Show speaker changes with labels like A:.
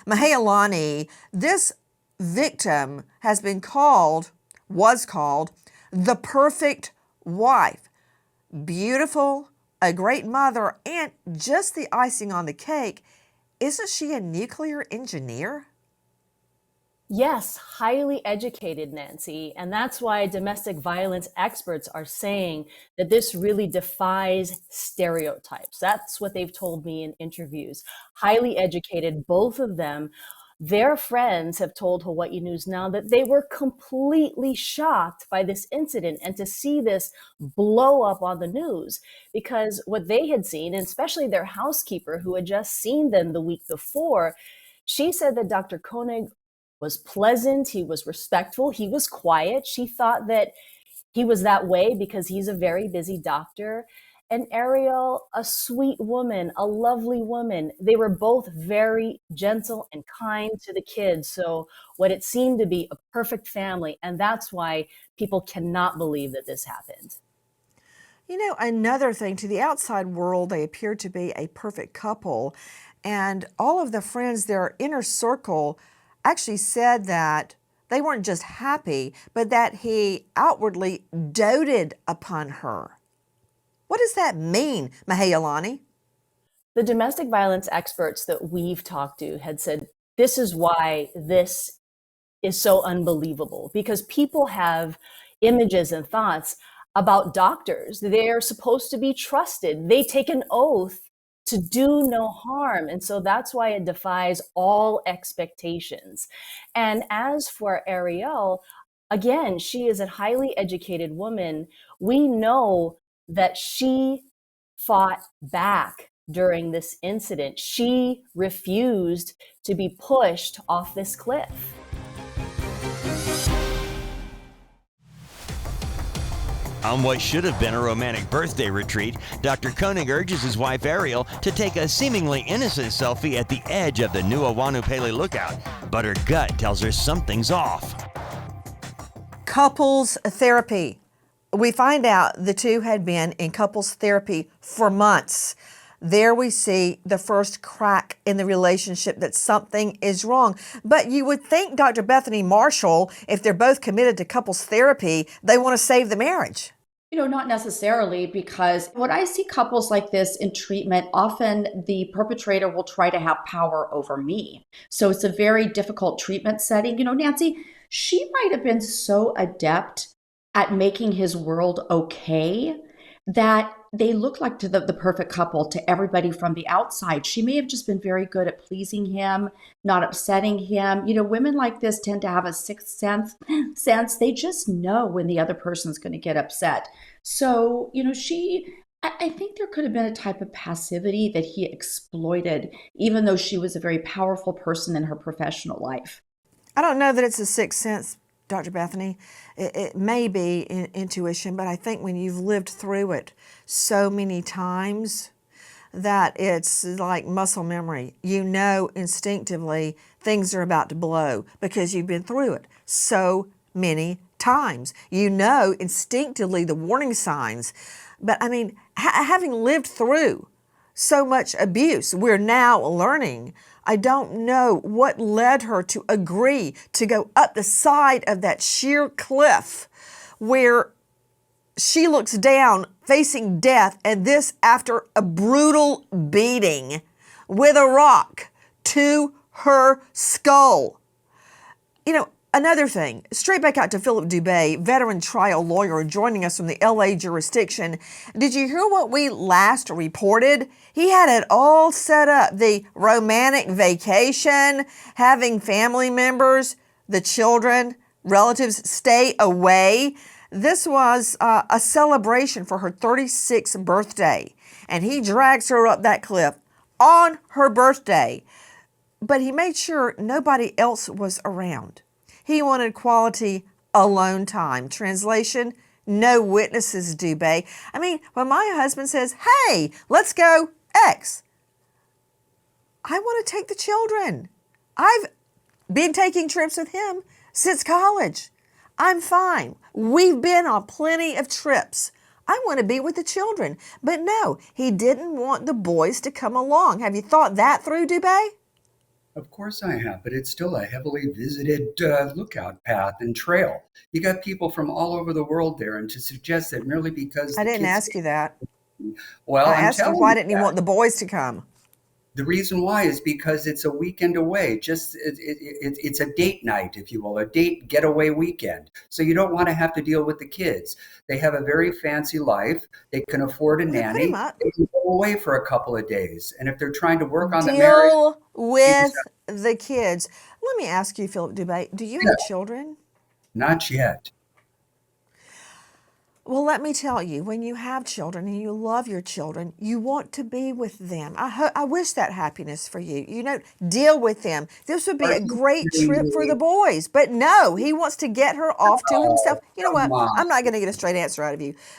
A: Mahealani, this victim was called the perfect wife. Beautiful, a great mother, and just the icing on the cake, isn't she a nuclear engineer?
B: Yes, highly educated, Nancy. And that's why domestic violence experts are saying that this really defies stereotypes. That's what they've told me in interviews. Highly educated, both of them. Their friends have told Hawaii News Now that they were completely shocked by this incident and to see this blow up on the news because what they had seen, and especially their housekeeper who had just seen them the week before, she said that Dr. Koenig was pleasant, he was respectful, he was quiet. She thought that he was that way because he's a very busy doctor. And Ariel, a sweet woman, a lovely woman. They were both very gentle and kind to the kids. So, what it seemed to be a perfect family. And that's why people cannot believe that this happened.
A: You know, another thing, to the outside world, they appear to be a perfect couple. And all of the friends, their inner circle, actually said that they weren't just happy, but that he outwardly doted upon her. What does that mean, Mahealani?
B: The domestic violence experts that we've talked to had said this is why this is so unbelievable because people have images and thoughts about doctors. They're supposed to be trusted. They take an oath to do no harm. And so that's why it defies all expectations. And as for Ariel, again, she is a highly educated woman. We know that she fought back during this incident. She refused to be pushed off this cliff.
C: On what should have been a romantic birthday retreat, Dr. Koenig urges his wife Ariel to take a seemingly innocent selfie at the edge of the Nuuawanupele lookout, but her gut tells her something's off.
A: Couples therapy. We find out the two had been in couples therapy for months. There we see the first crack in the relationship that something is wrong. But you would think, Dr. Bethany Marshall, if they're both committed to couples therapy, they want to save the marriage.
D: Not necessarily, because when I see couples like this in treatment, often the perpetrator will try to have power over me. So it's a very difficult treatment setting. Nancy, she might have been so adept at making his world okay that they look like the perfect couple to everybody from the outside. She may have just been very good at pleasing him, not upsetting him. Women like this tend to have a sixth sense. They just know when the other person's going to get upset. So, I think there could have been a type of passivity that he exploited, even though she was a very powerful person in her professional life.
A: I don't know that it's a sixth sense, Dr. Bethany. It may be intuition, but I think when you've lived through it so many times that it's like muscle memory. You know instinctively things are about to blow because you've been through it so many times. You know instinctively the warning signs. But I mean, having lived through so much abuse, we're now learning. I don't know what led her to agree to go up the side of that sheer cliff where she looks down facing death, and this after a brutal beating with a rock to her skull. Another thing, straight back out to Philip Dubé, veteran trial lawyer joining us from the LA jurisdiction. Did you hear what we last reported? He had it all set up, the romantic vacation, having family members, the children, relatives stay away. This was a celebration for her 36th birthday, and he drags her up that cliff on her birthday. But he made sure nobody else was around. He wanted quality alone time. Translation, no witnesses, Dubé. I mean, when my husband says, hey, let's go X, I want to take the children. I've been taking trips with him since college. I'm fine. We've been on plenty of trips. I want to be with the children. But no, he didn't want the boys to come along. Have you thought that through, Dubé?
E: Of course I have, but it's still a heavily visited lookout path and trail. You got people from all over the world there, and to suggest that merely because
A: I
E: the
A: didn't
E: kids,
A: ask you that.
E: well,
A: I
E: I'm
A: asked you
E: telling
A: why
E: you
A: didn't you
E: that.
A: want the boys to come?
E: The reason why is because it's a weekend away. Just it's a date night, if you will, a date getaway weekend. So you don't want to have to deal with the kids. They have a very fancy life. They can afford a
A: Yeah, pretty
E: nanny.
A: much.
E: They can go away for a couple of days. And if they're trying to work on the marriage,
A: Deal
E: you just
A: with the kids. Let me ask you, Philip Dubé, do you
E: have,
A: have children?
E: not yet.
A: Well, let me tell you, when you have children and you love your children, you want to be with them. I wish that happiness for you. You know, deal with them. This would be
E: Are
A: a
E: you
A: great
E: kidding
A: trip for the
E: me?
A: boys. But no, he wants to get her off to himself.
E: Oh,
A: You know
E: come
A: what?
E: on.
A: I'm not going to get a straight answer out of you.